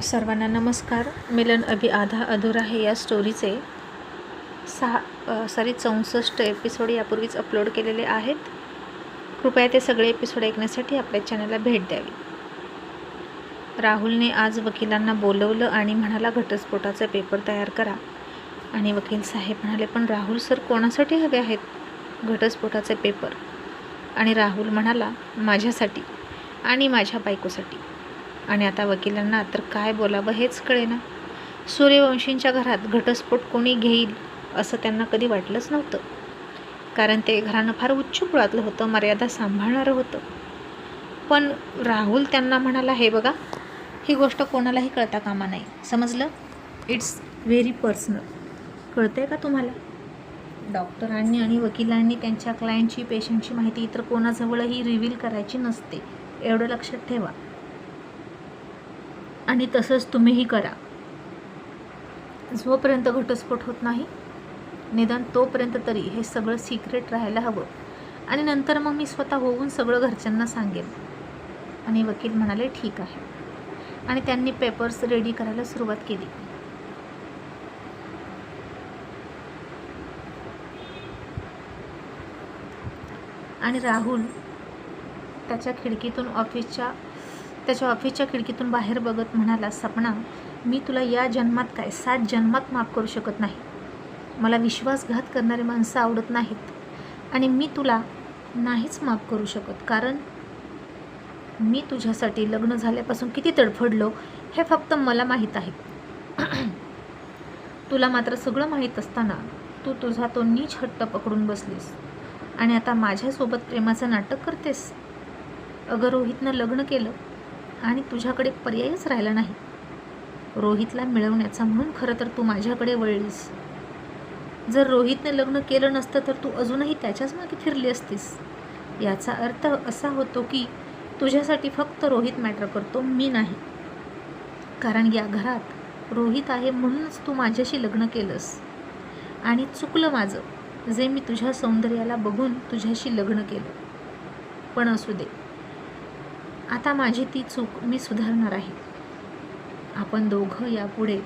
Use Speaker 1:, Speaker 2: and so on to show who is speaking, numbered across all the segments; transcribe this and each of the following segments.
Speaker 1: सर्वांना नमस्कार. मिलन अभी आधा अधुरा है या स्टोरीचे 64 एपिसोड यापूर्वीच अपलोड केलेले आहेत. कृपया ते सगळे एपिसोड ऐकण्यासाठी आपल्या चॅनलला भेट द्यावी. राहुलने आज वकिलांना बोलवलं आणि म्हणाला घटस्फोटाचा पेपर तयार करा. आणि वकील साहेब म्हणाले, पण राहुल सर कोणासाठी हवे आहेत घटस्फोटाचे पेपर? आणि राहुल म्हणाला, माझ्यासाठी आणि माझ्या बायकोसाठी. आणि आता वकिलांना तर काय बोलावं हेच कळेना. सूर्यवंशींच्या घरात घटस्फोट कोणी घेईल असं त्यांना कधी वाटलंच नव्हतं, कारण ते घराणं फार उच्च कुळातलं होतं, मर्यादा सांभाळणारं होतं. पण राहुल त्यांना म्हणाला, हे बघा, ही गोष्ट कोणालाही कळता कामा नाही, समजलं? It's very personal. कळतंय का तुम्हाला? डॉक्टरांनी आणि वकिलांनी त्यांच्या क्लायंटची, पेशंटची माहिती इतर कोणाजवळही रिव्हील करायची नसते, एवढं लक्षात ठेवा. आणि तसंच तुम्हीही करा. जोपर्यंत घटस्फोट होत नाही, निदान तोपर्यंत तरी हे सगळं सिक्रेट राहायला हवं. आणि नंतर मग मी स्वतः होऊन सगळं घरच्यांना सांगेन. आणि वकील म्हणाले, ठीक आहे. आणि त्यांनी पेपर्स रेडी करायला सुरुवात केली. आणि राहुल त्याच्या ऑफिसच्या खिडकीतून बाहेर बघत म्हणाला, सपना, मी तुला या जन्मात काय 7 जन्मात माफ करू शकत नाही. मला विश्वासघात करणारे माणसं आवडत नाहीत. आणि मी तुला नाहीच माफ करू शकत, कारण मी तुझ्यासाठी लग्न झाल्यापासून किती तडफडलो हे फक्त मला माहीत आहे. तुला मात्र सगळं माहीत असताना तू तुझा तो नीच हट्ट पकडून बसलीस आणि आता माझ्यासोबत प्रेमाचं नाटक करतेस. अगं, रोहितनं लग्न केलं आणि तुझ्याकडे पर्यायच राहिला नाही रोहितला मिळवण्याचा, म्हणून खरं तर तू माझ्याकडे वळलीस. जर रोहितने लग्न केलं नसतं तर तू अजूनही त्याच्याच मागे फिरली असतीस. याचा अर्थ असा होतो की तुझ्यासाठी फक्त रोहित मॅटर करतो, मी नाही. कारण या घरात रोहित आहे म्हणूनच तू माझ्याशी लग्न केलंस. आणि चुकलं माझं, जे मी तुझ्या सौंदर्याला बघून तुझ्याशी लग्न केलं. पण असू दे, आता माझी ती चूक मी सुधारणार आहे. आपण दोघं यापुढे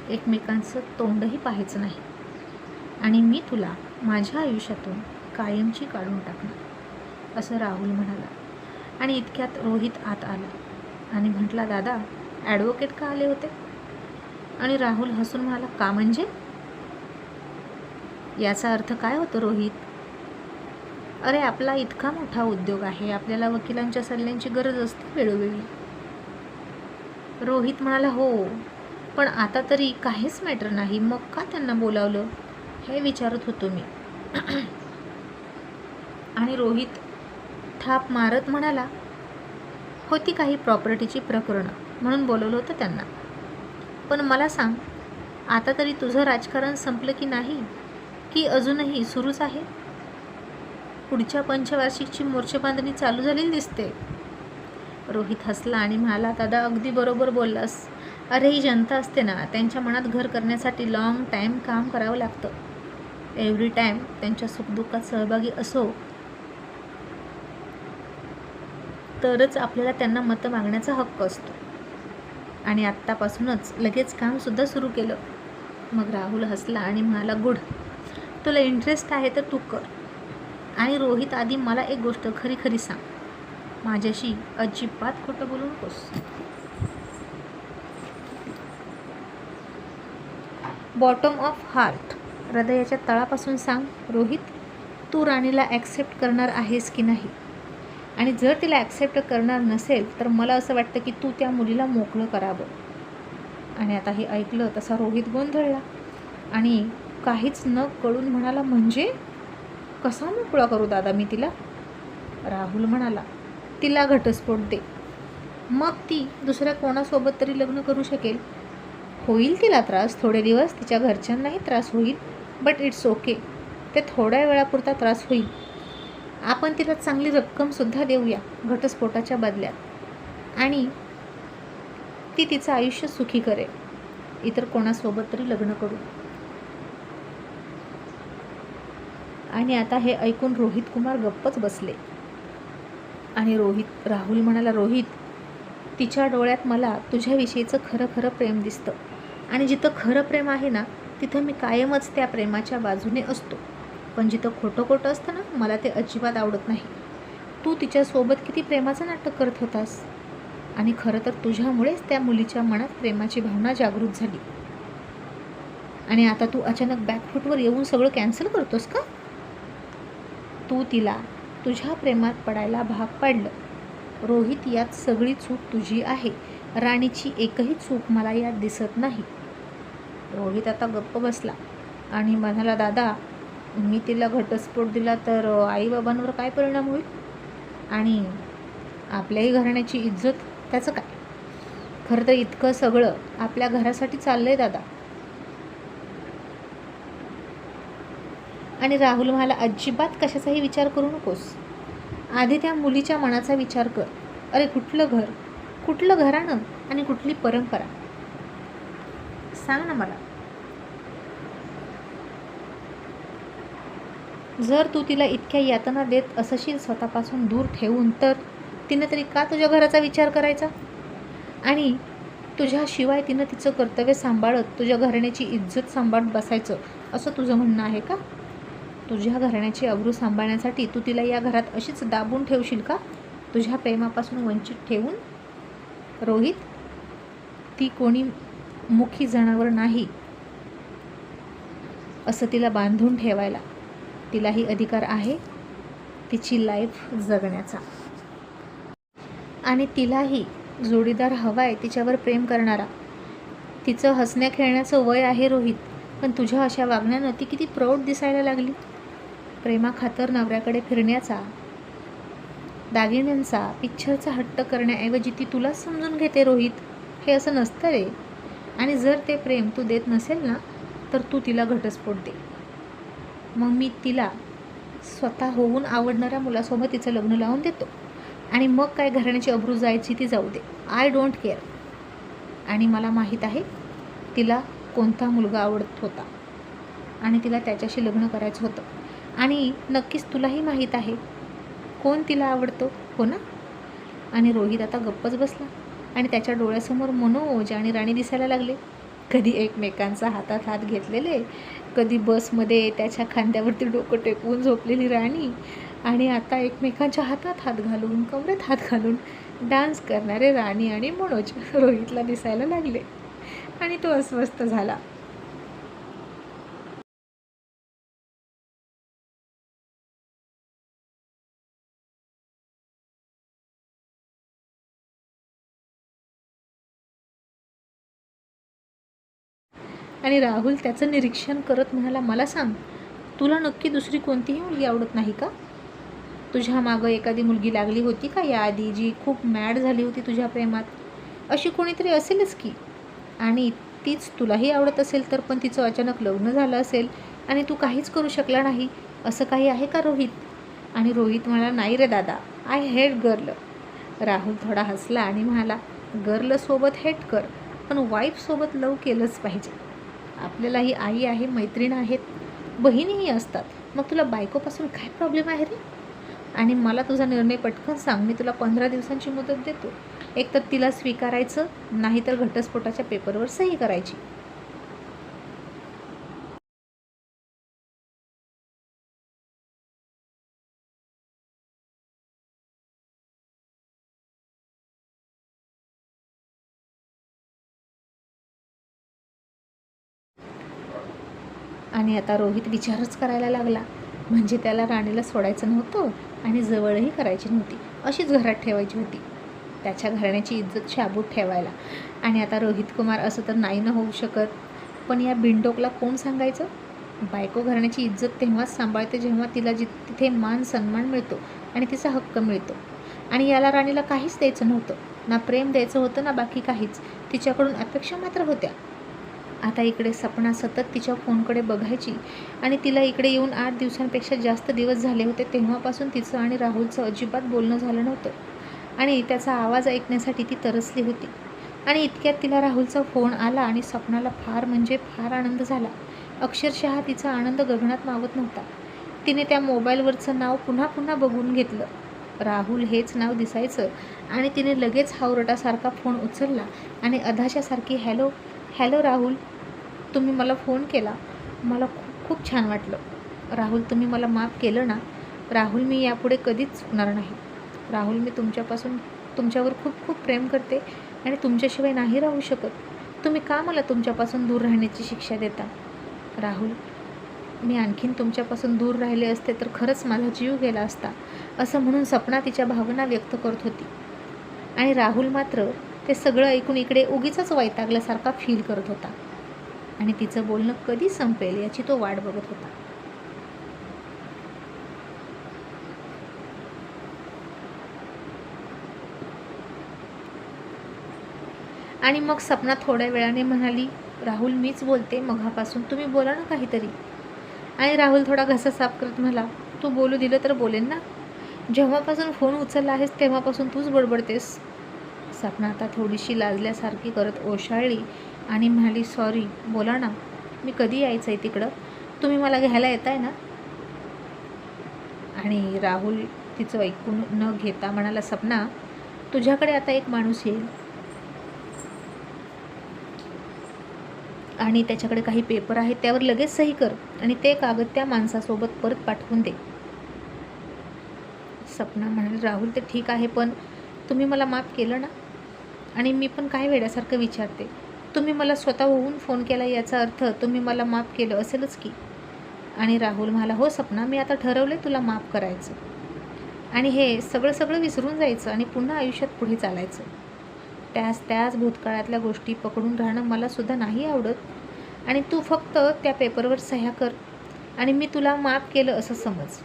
Speaker 1: एकमेकांचं तोंडही पाहायचं नाही. आणि मी तुला माझ्या आयुष्यातून कायमची काढून टाकणार, असं राहुल म्हणाला. आणि इतक्यात रोहित आत आला आणि म्हटला, दादा, ॲडव्होकेट का आले होते? आणि राहुल हसून म्हणाला, का म्हणजे? याचा अर्थ काय होतो रोहित? अरे, आपला इतका मोठा उद्योग आहे, आपल्याला वकिलांच्या सल्ल्यांची गरज असते वेळोवेळी. रोहित म्हणाला, हो, पण आता तरी काहीच मॅटर नाही, मग का त्यांना बोलावलं हे विचारत होतो मी. आणि रोहित थाप मारत म्हणाला, होती काही प्रॉपर्टीची प्रकरणं म्हणून बोलवलं होतं त्यांना. पण मला सांग, आता तरी तुझं राजकारण संपलं की नाही, की अजूनही सुरूच आहे? पुढच्या पंचवार्षिकची मोर्चेबांधणी चालू झालेली दिसते. रोहित हसला आणि म्हणाला, दादा, अगदी बरोबर बोललास. अरे, ही जनता असते ना, त्यांच्या मनात घर करण्यासाठी लॉंग टाईम काम करावं लागतं. एव्हरी टाईम त्यांच्या सुखदुःखात सहभागी असो तरच आपल्याला त्यांना मतं मागण्याचा हक्क असतो. आणि आत्तापासूनच लगेच कामसुद्धा सुरू केलं. मग राहुल हसला आणि म्हणाला, गुड, तुला इंटरेस्ट आहे तर तू कर. आणि रोहित, आधी मला एक गोष्ट खरी खरी सांग, माझ्याशी अजिबात खोटं बोलू नकोस. बॉटम ऑफ हार्ट, हृदयाच्या तळापासून सांग रोहित, तू राणीला ॲक्सेप्ट करणार आहेस की नाही? आणि जर तिला ॲक्सेप्ट करणार नसेल तर मला असं वाटतं की तू त्या मुलीला मोकळं करावं. आणि आता हे ऐकलं तसा रोहित गोंधळला आणि काहीच न कळून म्हणाला, म्हणजे कसा मोकळा करू दादा मी तिला? राहुल म्हणाला, तिला घटस्फोट दे, मग ती दुसऱ्या कोणासोबत तरी लग्न करू शकेल. होईल तिला त्रास थोडे दिवस, तिच्या घरच्यांनाही त्रास होईल, बट इट्स ओके. ते थोड्या वेळापुरता त्रास होईल. आपण तिला चांगली रक्कमसुद्धा देऊया घटस्फोटाच्या बदल्यात, आणि ती तिचं आयुष्य सुखी करेल, इतर कोणासोबत तरी लग्न करू. आणि आता हे ऐकून रोहित कुमार गप्पच बसले. आणि राहुल म्हणाला, रोहित, तिच्या डोळ्यात मला तुझ्याविषयीचं खरं खरं प्रेम दिसतं. आणि जिथं खरं प्रेम आहे ना, तिथं मी कायमच त्या प्रेमाच्या बाजूने असतो. पण जिथं खोटं खोटं असतं ना, मला ते अजिबात आवडत नाही. तू तिच्यासोबत किती प्रेमाचं नाटक करत होतास. आणि खरं तर तुझ्यामुळेच त्या मुलीच्या मनात प्रेमाची भावना जागृत झाली. आणि आता तू अचानक बॅकफूटवर येऊन सगळं कॅन्सल करतोस का? तू तिला तुझ्या प्रेमात पडायला भाग पाडलं. रोहित, यात सगळी चूक तुझी आहे. राणीची एकही चूक मला यात दिसत नाही. रोहित आता गप्प बसला आणि म्हणाला, दादा, मी तिला घटस्फोट दिला तर आईबाबांवर काय परिणाम होईल? आणि आपल्याही घराण्याची इज्जत, त्याचं काय? खरं तर इतकं सगळं आपल्या घरासाठी चाललंय दादा. आणि राहुल म्हणाला, अजिबात कशाचाही विचार करू नकोस. आधी त्या मुलीच्या मनाचा विचार कर. अरे कुठलं घर, कुठलं घराणं आणि कुठली परंपरा, सांग ना मला. जर तू तिला इतक्या यातना देत असशील स्वतःपासून दूर ठेवून, तर तिनं तरी का तुझ्या घराचा विचार करायचा? आणि तुझ्याशिवाय तिनं तिचं कर्तव्य सांभाळत तुझ्या घराण्याची इज्जत सांभाळत बसायचं, असं तुझं म्हणणं आहे का? तुझ्या घराण्याची अब्रू सांभाळण्यासाठी तू तिला या घरात अशीच दाबून ठेवशील का, तुझ्या प्रेमापासून वंचित ठेवून? रोहित, ती कोणी मुखी जनावर नाही असं तिला बांधून ठेवायला. तिलाही अधिकार आहे तिची लाईफ जगण्याचा. आणि तिलाही जोडीदार हवाय तिच्यावर प्रेम करणारा. तिचं हसण्या खेळण्याचं वय आहे रोहित, पण तुझ्या अशा वागण्यानं ती किती प्रौढ दिसायला लागली. प्रेमाखातर नवऱ्याकडे फिरण्याचा, दागिन्यांचा, पिक्चरचा हट्ट करण्याऐवजी ती तुलाच समजून घेते. रोहित, हे असं नसतं रे. आणि जर ते प्रेम तू देत नसेल ना, तर तू तिला घटस्फोट दे. मग मी तिला स्वतः होऊन आवडणाऱ्या मुलासोबत तिचं लग्न लावून देतो. आणि मग काय घराण्याची अब्रू जायची ती जाऊ दे. I don't care. आणि मला माहीत आहे तिला कोणता मुलगा आवडत होता आणि तिला त्याच्याशी लग्न करायचं होतं. आणि नक्कीच तुलाही माहीत आहे कोण तिला आवडतो, हो ना? आणि रोहित आता गप्पच बसला आणि त्याच्या डोळ्यासमोर मनोज आणि राणी दिसायला लागले. कधी एकमेकांचा हातात हात घेतलेले, कधी बसमध्ये त्याच्या खांद्यावरती डोकं टेकवून झोपलेली राणी, आणि आता एकमेकांच्या हातात हात घालून, कमरेत हात घालून डान्स करणारे राणी आणि मनोज रोहितला दिसायला लागले. आणि तो अस्वस्थ झाला. आणि राहुल त्याचं निरीक्षण करत म्हणाला, मला सांग, तुला नक्की दुसरी कोणतीही मुलगी आवडत नाही का? तुझ्या मागं एखादी मुलगी लागली होती का याआधी, जी खूप मॅड झाली होती तुझ्या प्रेमात? अशी कोणीतरी असेलच की. आणि तीच तुलाही आवडत असेल तर, पण तिचं अचानक लग्न झालं असेल आणि तू काहीच करू शकला नाही, असं काही आहे का रोहित? आणि रोहित म्हणाला, नाही रे दादा, आय हेट गर्ल. राहुल थोडा हसला आणि म्हणाला, गर्लसोबत हेट कर, पण वाईफसोबत लव केलंच पाहिजे. आपल्यालाही आई आहे, मैत्रीण आहेत, बहिणीही असतात. मग तुला बायकोपासून काय प्रॉब्लेम आहे रे? आणि मला तुझा निर्णय पटकन सांग. मी तुला 15 दिवसांची मुदत देतो. एक तर तिला स्वीकारायचं, नाहीतर घटस्फोटाच्या पेपरवर सही करायची. आणि आता रोहित विचारच करायला लागला. म्हणजे त्याला राणीला सोडायचं नव्हतं आणि जवळही करायची नव्हती, अशीच घरात ठेवायची होती, त्याच्या घराण्याची इज्जत शाबूत ठेवायला. आणि आता रोहित कुमार, असं तर नाही ना होऊ शकत. पण या बिनडोकला कोण सांगायचं? बायको घराण्याची इज्जत तेव्हाच सांभाळते जेव्हा तिला तिथे मान सन्मान मिळतो आणि तिचा हक्क मिळतो. आणि याला राणीला काहीच द्यायचं नव्हतं, ना प्रेम द्यायचं होतं ना बाकी काहीच. तिच्याकडून अपेक्षा मात्र होत्या. आता इकडे सपना सतत तिच्या फोनकडे बघायची आणि तिला इकडे येऊन 8 दिवसांपेक्षा जास्त दिवस झाले होते. तेव्हापासून तिचं आणि राहुलचं अजिबात बोलणं झालं नव्हतं आणि त्याचा आवाज ऐकण्यासाठी ती तरसली होती. आणि इतक्यात तिला राहुलचा फोन आला आणि सपनाला फार म्हणजे फार आनंद झाला. अक्षरशः तिचा आनंद गगनात मावत नव्हता. तिने त्या मोबाईलवरचं नाव पुन्हा पुन्हा बघून घेतलं. राहुल हेच नाव दिसायचं आणि तिने लगेच हावरटासारखा फोन उचलला आणि अधाशासारखी हॅलो हॅलो राहुल, तुम्ही मला फोन केला, मला खूप खूप छान वाटलं. राहुल, तुम्ही मला माफ केलं ना? राहुल, मी यापुढे कधीच चुकणार नाही. राहुल, मी तुमच्यावर खूप खूप प्रेम करते आणि तुमच्याशिवाय नाही राहू शकत. तुम्ही का मला तुमच्यापासून दूर राहण्याची शिक्षा देता? राहुल, मी आणखीन तुमच्यापासून दूर राहिले असते तर खरंच माझा जीव गेला असता, असं म्हणून सपना तिच्या भावना व्यक्त करत होती. आणि राहुल मात्र ते सगळं ऐकून इकडे उगीचच वैतागल्यासारखा फील करत होता आणि तिचं बोलणं कधी संपेल याची तो वाट बघत होता. आणि मग सपना थोड्या वेळाने म्हणाली, राहुल, मीच बोलते मघापासून, तुम्ही बोला ना काहीतरी. आणि राहुल थोडा घसा साफ करत म्हणाला, तू बोलू दिलं तर बोलेन ना. जेव्हापासून फोन उचलला आहेस तेव्हापासून तूच बडबडतेस. सपना आता थोडीशी लाजल्यासारखी करत ओशाळली आणि म्हणाली, सॉरी, बोला ना, मी कधी यायचं आहे तिकडं? तुम्ही मला घ्यायला येताय ना? आणि राहुल तिचं ऐकून न घेता म्हणाला, सपना, तुझ्याकडे आता एक माणूस येईल आणि त्याच्याकडे काही पेपर आहेत, त्यावर लगेच सही कर आणि ते कागद त्या माणसासोबत परत पाठवून दे. सपना म्हणाली, राहुल, ते ठीक आहे, पण तुम्ही मला माफ केलं ना? आणि मी पण काय वेड्यासारखं विचारते, तुम्ही मला स्वतः होऊन फोन केला याचा अर्थ तुम्ही मला माफ केलं असेलच की. आणि राहुल म्हणाला, हो सपना, मी आता ठरवले तुला माफ करायचं आणि हे सगळं विसरून जायचं आणि पुन्हा आयुष्यात पुढे चालायचं. त्याच भूतकाळातल्या गोष्टी पकडून राहणं मला सुद्धा नाही आवडत आणि तू फक्त त्या पेपरवर सह्या कर आणि मी तुला माफ केलं असं समज.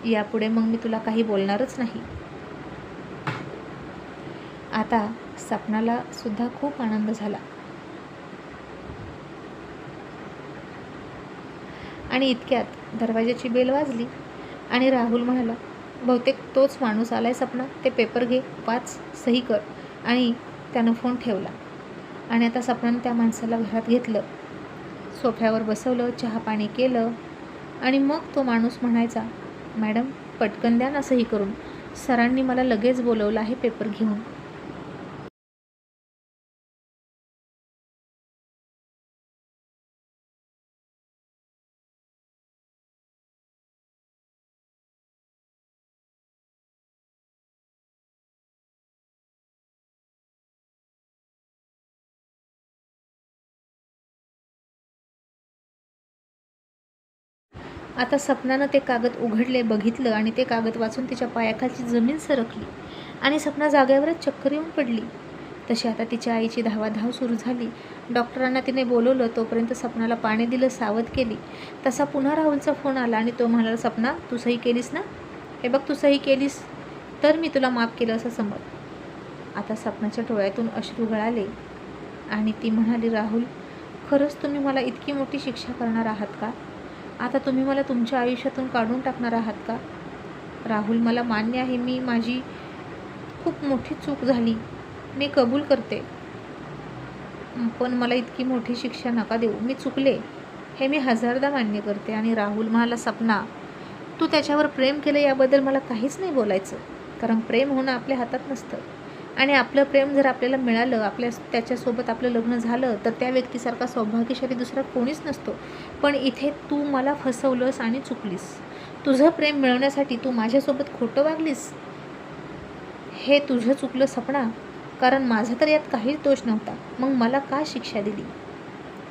Speaker 1: यापुढे मग मी तुला काही बोलणारच नाही. आता सपनाला सुद्धा खूप आनंद झाला आणि इतक्यात दरवाजाची बेल वाजली आणि राहुल म्हणाला, बहुतेक तोच माणूस आलाय सपना, ते पेपर घे, वाच, सही कर. आणि त्यानं फोन ठेवला आणि आता सपनानं त्या माणसाला घरात घेतलं, सोफ्यावर बसवलं, चहा पाणी केलं आणि मग तो माणूस म्हणायचा, मॅडम, पटकन द्या ना सही करून, सरांनी मला लगेच बोलवलं आहे पेपर घेऊन. आता सपनानं ते कागद उघडले, बघितलं आणि ते कागद वाचून तिच्या पायाखालची जमीन सरकली आणि सपना जागेवरच चक्कर येऊन पडली. तशी आता तिच्या आईची धावाधाव सुरू झाली. डॉक्टरांना तिने बोलवलं, तोपर्यंत सपनाला पाणी दिलं, सावध केली. तसा पुन्हा राहुलचा फोन आला आणि तो म्हणाला, सपना, तू सही केलीस ना? हे बघ, तू सही केलीस तर मी तुला माफ केलं असं समज. आता सपनाच्या डोळ्यातून अश्रू गळाले आणि ती म्हणाली, राहुल, खरंच तुम्ही मला इतकी मोठी शिक्षा करणार आहात का? आता तुम्ही मला तुमच्या आयुष्यातून काढून टाकणार आहात का? राहुल, मला मान्य आहे, माझी खूप मोठी चूक झाली, मी कबूल करते, पण मला इतकी मोठी शिक्षा नका देऊ. मी चुकले हे मी हजारदा मान्य करते. आणि राहुल म्हणाला, सपना, तू त्याच्यावर प्रेम केलं याबद्दल मला काहीच नाही बोलायचं, कारण प्रेम होणं आपल्या हातात नसतं आणि आपलं प्रेम जर आपल्याला मिळालं, त्याच्यासोबत आपलं लग्न झालं तर त्या व्यक्तीसारखा सौभाग्यशाली दुसरा कोणीच नसतो. पण इथे तू मला फसवलंस आणि चुकलीस. तुझं प्रेम मिळवण्यासाठी तू माझ्यासोबत खोटं वागलीस, हे तुझं चुकलं सपना, कारण माझा तर यात काहीच दोष नव्हता. मग मला का शिक्षा दिली?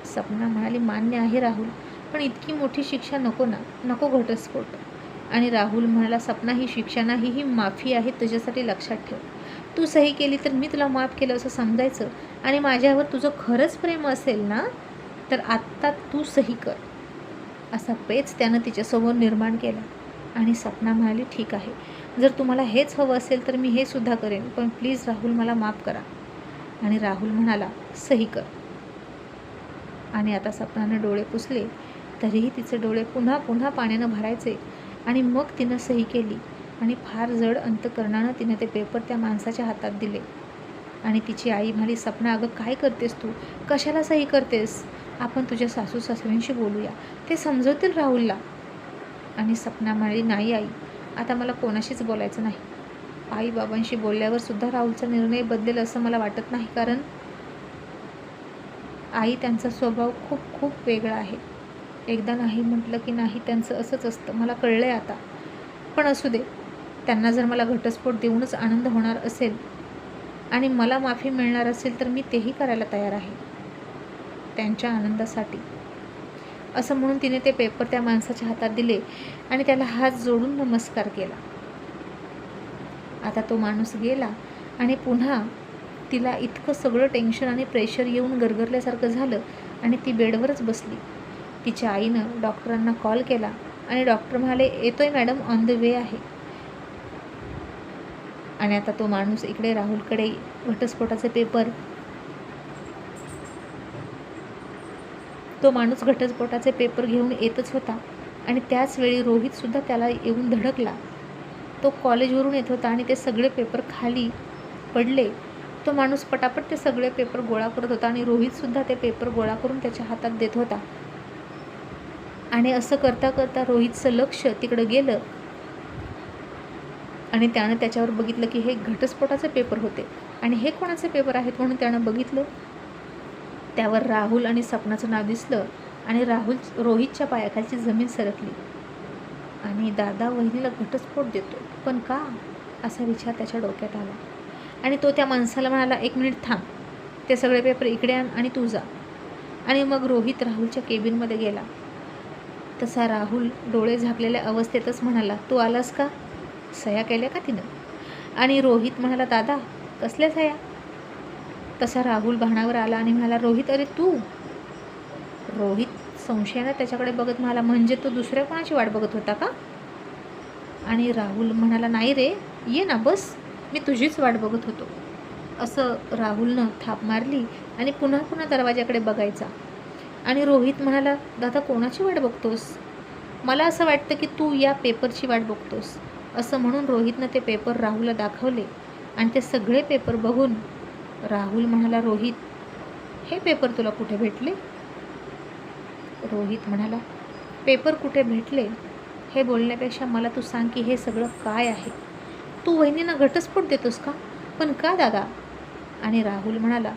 Speaker 1: सपना म्हणाली, मान्य आहे राहुल, पण इतकी मोठी शिक्षा नको ना, नको घटस्फोट. आणि राहुल म्हणाला, सपना, ही शिक्षा नाही, ही माफी आहे, तुझ्यासाठी लक्षात ठेव. तू सही केली तर मी तुला माफ केलं असं समजायचं आणि माझ्यावर तुझं खरंच प्रेम असेल ना तर आत्ता तू सही कर, असा पेच त्यानं तिच्यासमोर निर्माण केला. आणि सपना म्हणाली, ठीक आहे, जर तुम्हाला हेच हवं असेल तर मी हे सुद्धा करेन, पण प्लीज राहुल, मला माफ करा. आणि राहुल म्हणाला, सही कर. आणि आता सपनानं डोळे पुसले तरीही तिचे डोळे पुन्हा पुन्हा पाण्यानं भरायचे आणि मग तिनं सही केली आणि फार जड अंतकरणानं तिनं ते पेपर त्या माणसाच्या हातात दिले. आणि तिची आई म्हणाली, सपना, अगं काय करतेस तू, कशाला सही करतेस? आपण तुझ्या सासू सासऱ्यांशी बोलूया, ते समजवतील राहुलला. आणि सपना म्हणाली, नाही आई, आता मला कोणाशीच बोलायचं नाही. आईबाबांशी बोलल्यावर सुद्धा राहुलचा निर्णय बदलेल असं मला वाटत नाही, कारण आई त्यांचा स्वभाव खूप खूप वेगळा आहे. एकदा नाही म्हटलं की नाही, त्यांचं असंच असतं. मला कळलं आहे आता. पण असू दे, त्यांना जर मला घटस्फोट देऊनच आनंद होणार असेल आणि मला माफी मिळणार असेल तर मी तेही करायला तयार आहे त्यांच्या आनंदासाठी. असं म्हणून तिने ते पेपर त्या माणसाच्या हातात दिले आणि त्याला हात जोडून नमस्कार केला. आता तो माणूस गेला आणि पुन्हा तिला इतकं सगळं टेन्शन आणि प्रेशर येऊन गरगरल्यासारखं झालं आणि ती बेडवरच बसली. तिच्या आईनं डॉक्टरांना कॉल केला आणि डॉक्टर म्हणाले, येतोय मॅडम, ऑन द वे आहे. आणि आता तो माणूस इकडे राहुलकडे घटस्फोटाचे पेपर घेऊन येतच होता आणि त्याच वेळी रोहितसुद्धा त्याला येऊन धडकला. तो कॉलेजवरून येत होता आणि ते सगळे पेपर खाली पडले. तो माणूस पटापट ते सगळे पेपर गोळा करत होता आणि रोहितसुद्धा ते पेपर गोळा करून त्याच्या हातात देत होता. आणि असं करता करता रोहितचं लक्ष तिकडं गेलं आणि त्यानं त्याच्यावर बघितलं की हे घटस्फोटाचे पेपर होते आणि हे कोणाचे पेपर आहेत म्हणून त्यानं बघितलं. त्यावर राहुल आणि सपनाचं नाव दिसलं आणि रोहितच्या पायाखालची जमीन सरकली. आणि दादा वहिनीला घटस्फोट देतो, पण का, असा विचार त्याच्या डोक्यात आला. आणि तो त्या माणसाला म्हणाला, 1 मिनिट थांब, ते सगळे पेपर इकडे आण आणि तू जा. आणि मग रोहित राहुलच्या केबिनमध्ये गेला. तसा राहुल डोळे झाकलेल्या अवस्थेतच म्हणाला, तू आलास का, सह्या केल्या का तिनं. आणि रोहित म्हणाला, दादा कसल्या सह्या. तसा राहुल भानावर आला आणि म्हणाला, रोहित, अरे तू. रोहित संशयानं त्याच्याकडे बघत म्हणाला, म्हणजे तो दुसऱ्या कोणाची वाट बघत होता का. आणि राहुल म्हणाला, नाही रे, ये ना, बस, मी तुझीच वाट बघत होतो. असं राहुलनं थाप मारली आणि पुन्हा पुन्हा दरवाजाकडे बघायचा. आणि रोहित म्हणाला, दादा कोणाची वाट बघतोस. मला असं वाटतं की तू या पेपरची वाट बघतोस. असं म्हणून रोहितनं ते पेपर राहुलला दाखवले आणि ते सगळे पेपर बघून राहुल म्हणाला, रोहित, हे पेपर तुला कुठे भेटले. रोहित म्हणाला, पेपर कुठे भेटले हे बोलण्यापेक्षा मला तू सांग की हे सगळं काय आहे. तू वहिनींना घटस्फोट देतोस का, पण का दादा. आणि राहुल म्हणाला,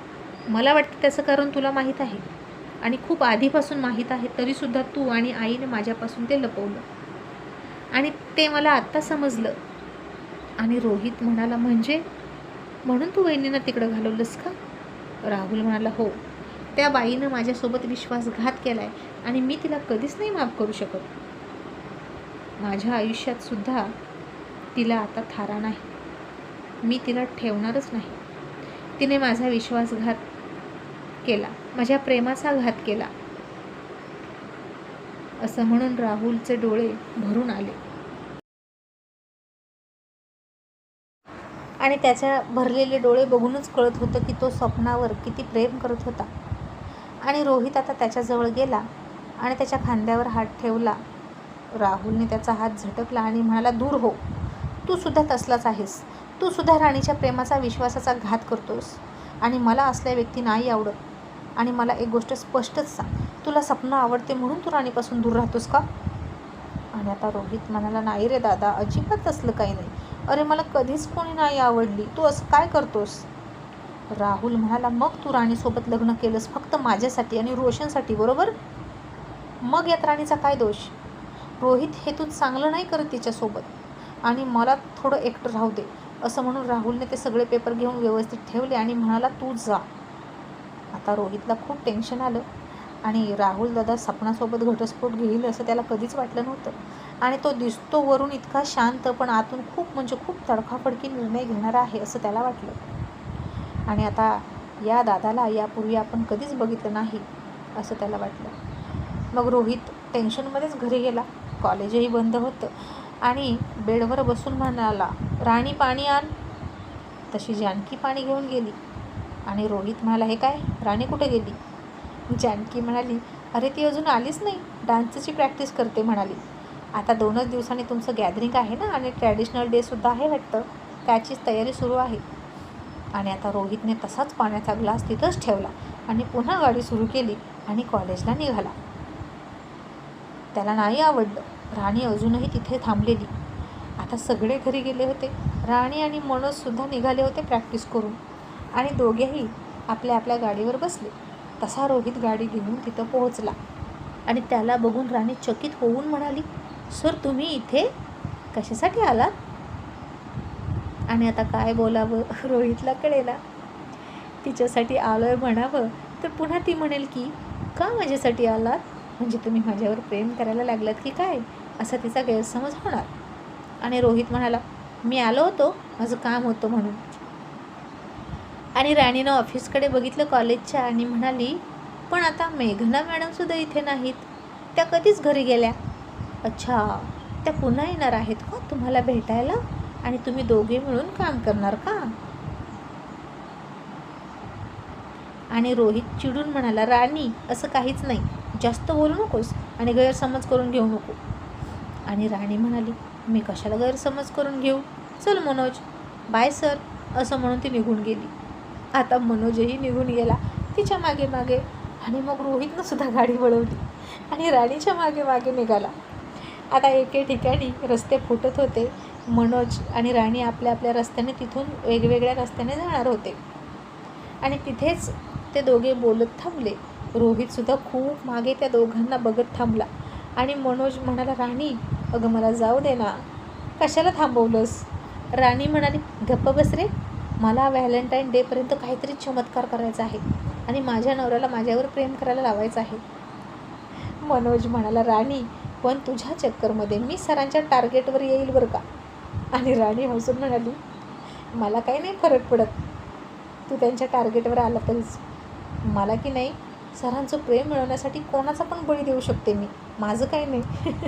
Speaker 1: मला वाटतं त्याचं कारण तुला माहीत आहे आणि खूप आधीपासून माहीत आहे, तरीसुद्धा तू आणि आईने माझ्यापासून ते लपवलं आणि ते मला आत्ता समजलं. आणि रोहित म्हणाला, म्हणजे म्हणून तू वहिनींना तिकडं घालवलंस का. राहुल म्हणाला, हो, त्या बाईनं माझ्यासोबत विश्वासघात केला आहे आणि मी तिला कधीच नाही माफ करू शकत. माझ्या आयुष्यात सुद्धा तिला आता थारा नाही. मी तिला ठेवणारच नाही. तिने माझा विश्वासघात केला, माझ्या प्रेमाचा घात केला. असं म्हणून राहुलचे डोळे भरून आले आणि त्याच्या भरलेले डोळे बघूनच कळत होतं की तो स्वप्नावर किती प्रेम करत होता. आणि रोहित आता त्याच्याजवळ गेला आणि त्याच्या खांद्यावर हात ठेवला. राहुलने त्याचा हात झटकला आणि म्हणाला, दूर हो, तू सुद्धा तसलाच आहेस. तू सुद्धा राणीच्या प्रेमाचा विश्वासाचा घात करतोस आणि मला असल्या व्यक्ती नाही आवडत. आणि मला एक गोष्ट स्पष्टच सांग, तुला सपना आवडते म्हणून तू राणीपासून दूर राहतोस का. आणि आता रोहित म्हणाला, नाही रे दादा, अजिबात असलं काही नाही. अरे मला कधीच कोणी नाही आवडली, तू असं काय करतोस. राहुल म्हणाला, मग तू राणीसोबत लग्न केलंस फक्त माझ्यासाठी आणि रोशनसाठी, बरोबर. मग यात राणीचा काय दोष. रोहित, हे तू चांगलं नाही करत तिच्यासोबत आणि मला थोडं एकटं राहू दे. असं म्हणून राहुलने ते सगळे पेपर घेऊन व्यवस्थित ठेवले आणि म्हणाला, तू जा. आता रोहितला खूप टेन्शन आलं आणि राहुल दादा सपनासोबत घटस्फोट घेईल असं त्याला कधीच वाटलं नव्हतं. आणि तो दिसतो वरून इतका शांत, पण आतून खूप म्हणजे खूप तडकाफडकी निर्णय घेणारा आहे असं त्याला वाटलं. आणि आता या दादाला यापूर्वी आपण कधीच बघितलं नाही असं त्याला वाटलं. मग रोहित टेन्शनमध्येच घरी गेला. कॉलेजही बंद होतं आणि बेडवर बसून म्हणाला, राणी पाणी आण. तशी जानकी पाणी घेऊन गेली आणि रोहित म्हणाला, हे काय, राणी कुठे गेली. जानकी म्हणाली, अरे ती अजून आलीच नाही, डान्सची प्रॅक्टिस करते म्हणाली. आता 2च दिवसांनी तुमचं गॅदरिंग आहे ना आणि ट्रॅडिशनल डेसुद्धा आहे वाटतं, त्याचीच तयारी सुरू आहे. आणि आता रोहितने तसाच पाण्याचा ग्लास तिथंच ठेवला आणि पुन्हा गाडी सुरू केली आणि कॉलेजला निघाला. त्याला नाही आवडलं, राणी अजूनही तिथे थांबलेली. आता सगळे घरी गेले होते. राणी आणि मनोजसुद्धा निघाले होते प्रॅक्टिस करून आणि दोघेही आपल्या आपल्या गाडीवर बसले. तसा रोहित गाडी घेऊन तिथं पोहोचला आणि त्याला बघून राणी चकित होऊन म्हणाली, सर तुम्ही इथे कशासाठी आलात? आणि आता काय बोलावं रोहितला कळेना. तिच्यासाठी आलोय म्हणावं तर पुन्हा ती म्हणेल की का माझ्यासाठी आलात, म्हणजे तुम्ही माझ्यावर प्रेम करायला लागलात की काय, असा तिचा गैरसमज होणार. आणि रोहित म्हणाला, मी आलो होतो, माझं काम होतं म्हणून. आणि राणीनं ऑफिसकडे बघितलं कॉलेजच्या आणि म्हणाली, पण आता मेघना मॅडमसुद्धा इथे नाहीत, त्या कधीच घरी गेल्या. अच्छा, त्या पुन्हा येणार आहेत का तुम्हाला भेटायला आणि तुम्ही दोघे मिळून काम करणार का? आणि रोहित चिडून म्हणाला, राणी असं काहीच नाही, जास्त बोलू नकोस आणि गैरसमज करून घेऊ नको. आणि राणी म्हणाली, मी कशाला गैरसमज करून घेऊ, चल मनोज, बाय सर, असं म्हणून ती निघून गेली. आता मनोजही निघून गेला तिच्या मागे मागे आणि मग रोहितनं सुद्धा गाडी वळवली आणि राणीच्या मागे मागे निघाला. आता एके ठिकाणी रस्ते फुटत होते. मनोज आणि राणी आपल्या आपल्या रस्त्याने तिथून वेगवेगळ्या रस्त्याने जाणार होते आणि तिथेच ते दोघे बोलत थांबले. रोहितसुद्धा खूप मागे त्या दोघांना बघत थांबला आणि मनोज म्हणाला, राणी अगं मला जाऊ दे ना, कशाला थांबवलंस? राणी म्हणाली, गप्प बस रे, मला व्हॅलेंटाईन डेपर्यंत काहीतरी चमत्कार करायचा आहे आणि माझ्या नवऱ्याला माझ्यावर प्रेम करायला लावायचं आहे. मनोज म्हणाला, राणी पण तुझ्या चक्करमध्ये मी सरांच्या टार्गेटवर येईल बरं का. आणि राणी हसून म्हणाली, मला काही नाही फरक पडत, तू त्यांच्या टार्गेटवर आला तरीच. मला की नाही सरांचं प्रेम मिळवण्यासाठी कोणाचा पण बळी देऊ शकते मी, माझं काही नाही.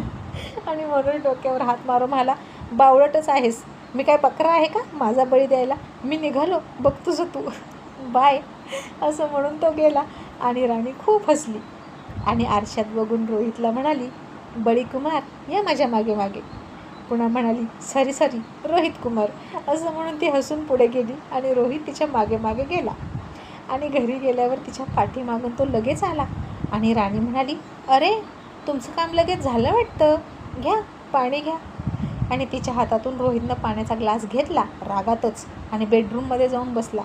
Speaker 1: आणि मनोज डोक्यावर हात मारून म्हणाला, बावळटच आहेस, मी काय बकरा आहे का माझा बळी द्यायला, मी निघालो, बघ तुझं तू, बाय, असं म्हणून तो गेला. आणि राणी खूप हसली आणि आरशात बघून रोहितला म्हणाली, बळी कुमार या माझ्या मागे मागे. पुन्हा म्हणाली, सॉरी रोहित कुमार, असं म्हणून ती हसून पुढे गेली आणि रोहित तिच्या मागे मागे गेला. आणि घरी गेल्यावर तिच्या पाठीमागून तो लगेच आला आणि राणी म्हणाली, अरे तुमचं काम लगेच झालं वाटतं, घ्या पाणी घ्या. आणि तिच्या हातातून रोहितनं पाण्याचा ग्लास घेतला रागातच आणि बेडरूममध्ये जाऊन बसला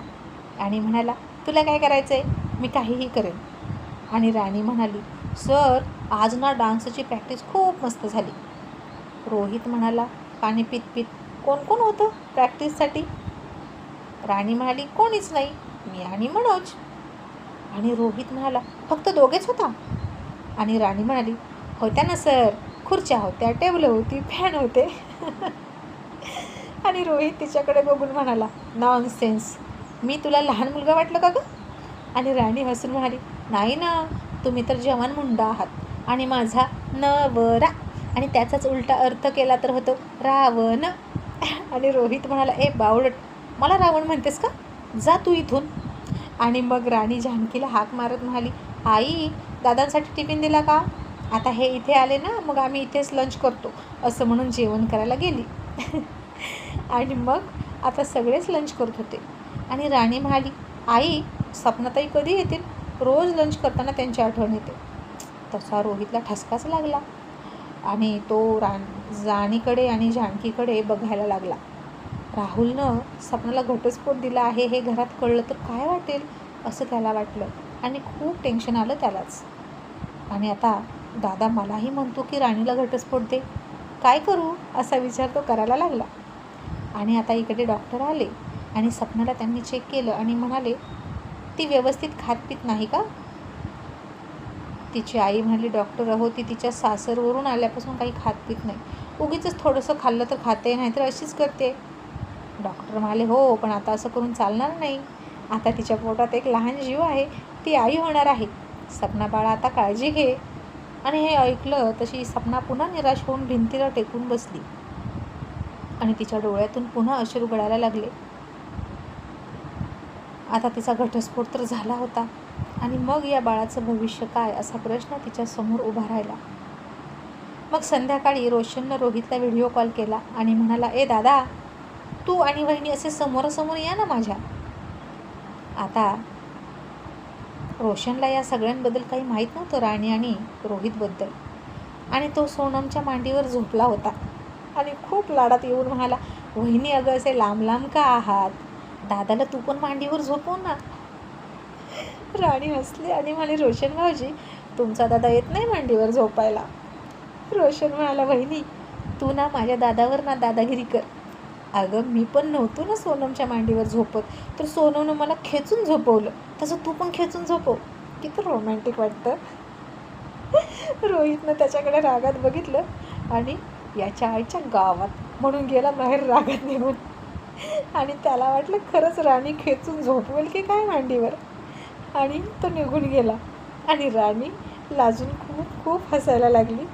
Speaker 1: आणि म्हणाला, तुला काय करायचं आहे, मी काहीही करेन. आणि राणी म्हणाली, सर आज ना डान्सची प्रॅक्टिस खूप मस्त झाली. रोहित म्हणाला, पाणी पीत पीत, कोण कोण होतं प्रॅक्टिससाठी? राणी म्हणाली, कोणीच नाही, मी आणि मनोज. आणि रोहित म्हणाला, फक्त दोघेच होता? आणि राणी म्हणाली, होत्या ना सर, खुर्च्या होत्या, टेबल होती, फॅन होते. आणि रोहित तिच्याकडे बघून म्हणाला, नॉनसेन्स, मी तुला लहान मुलगा वाटलं का गं? आणि राणी हसून म्हणाली, नाही ना, तुम्ही तर जवान मुंडा आहात आणि माझा नवरा, आणि त्याचाच उलटा अर्थ केला तर होतो रावण. आणि रोहित म्हणाला, ए बावळट, मला रावण म्हणतेस का, जा तू इथून. आणि मग राणी जानकीला हाक मारत म्हणाली, आई दादांसाठी टिफिन दिला का, आता हे इथे आले ना, मग आम्ही इथेच लंच करतो, असं म्हणून जेवण करायला गेली. आणि मग आता सगळेच लंच करत होते आणि राणी म्हणाली, आई सपनाताई कधी येतील, रोज लंच करताना त्यांची आठवण येते. तसा रोहितला ठसकाच लागला आणि तो राणीकडे आणि जानकीकडे बघायला लागला. राहुलनं सपनाला घटस्फोट दिला आहे हे घरात कळलं तर काय वाटेल असं त्याला वाटलं आणि खूप टेन्शन आलं त्यालाच. आणि आता दादा मलाही म्हणतो की राणीला घटस्फोट दे, काय करू असा विचार तो करायला लागला. आणि आता इकडे डॉक्टर आले आणि सपनाला त्यांनी चेक केलं आणि म्हणाले, ती व्यवस्थित खातपीत नाही का? तिची आई म्हणाली, डॉक्टर अहो ती तिच्या सासरवरून आल्यापासून काही खातपीत नाही, उगीच थोडंसं खाल्लं तर खाते, नाहीतर अशीच करते. डॉक्टर म्हणाले, हो पण आता असं करून चालणार नाही, आता तिच्या पोटात एक लहान जीव आहे, ती आई होणार आहे, सपना बाळा आता काळजी घे. आणि हे ऐकलं तशी सपना पुन्हा निराश होऊन भिंतीला टेकून बसली आणि तिच्या डोळ्यातून पुन्हा अश्रू गळायला लागले. आता तिचा घटस्फोट तर झाला होता आणि मग या बाळाचं भविष्य काय असा प्रश्न तिच्या समोर उभा राहिला. मग संध्याकाळी रोशननं रोहितला व्हिडिओ कॉल केला आणि म्हणाला, ए दादा, तू आणि वहिनी असे समोरासमोर या ना माझ्या. आता रोशनला या सगळ्यांबद्दल काही माहीत नव्हतं, राणी आणि रोहितबद्दल. आणि तो सोनमच्या मांडीवर झोपला होता आणि खूप लाडात येऊन म्हणाला, वहिनी अगं असे लांब लांब का आहात, दादाला तू पण मांडीवर झोपव ना. राणी हसली आणि म्हणाली, रोशन भाऊजी, तुमचा दादा येत नाही मांडीवर झोपायला. रोशन म्हणाला, वहिनी तू ना माझ्या दादावर ना दादागिरी कर. अगं मी पण नव्हतो ना सोनमच्या मांडीवर झोपत, तर सोनमनं मला खेचून झोपवलं, तसं तू पण खेचून झोपव. किती रोमॅन्टिक वाटतं. रोहितनं त्याच्याकडे रागात बघितलं आणि याच्या आईच्या गावात म्हणून गेला बाहेर रागात निघून. आणि त्याला वाटलं खरंच राणी खेचून झोपवेल की काय मांडीवर, आणि तो निघून गेला. आणि राणी लाजून खूप खूप हसायला लागली.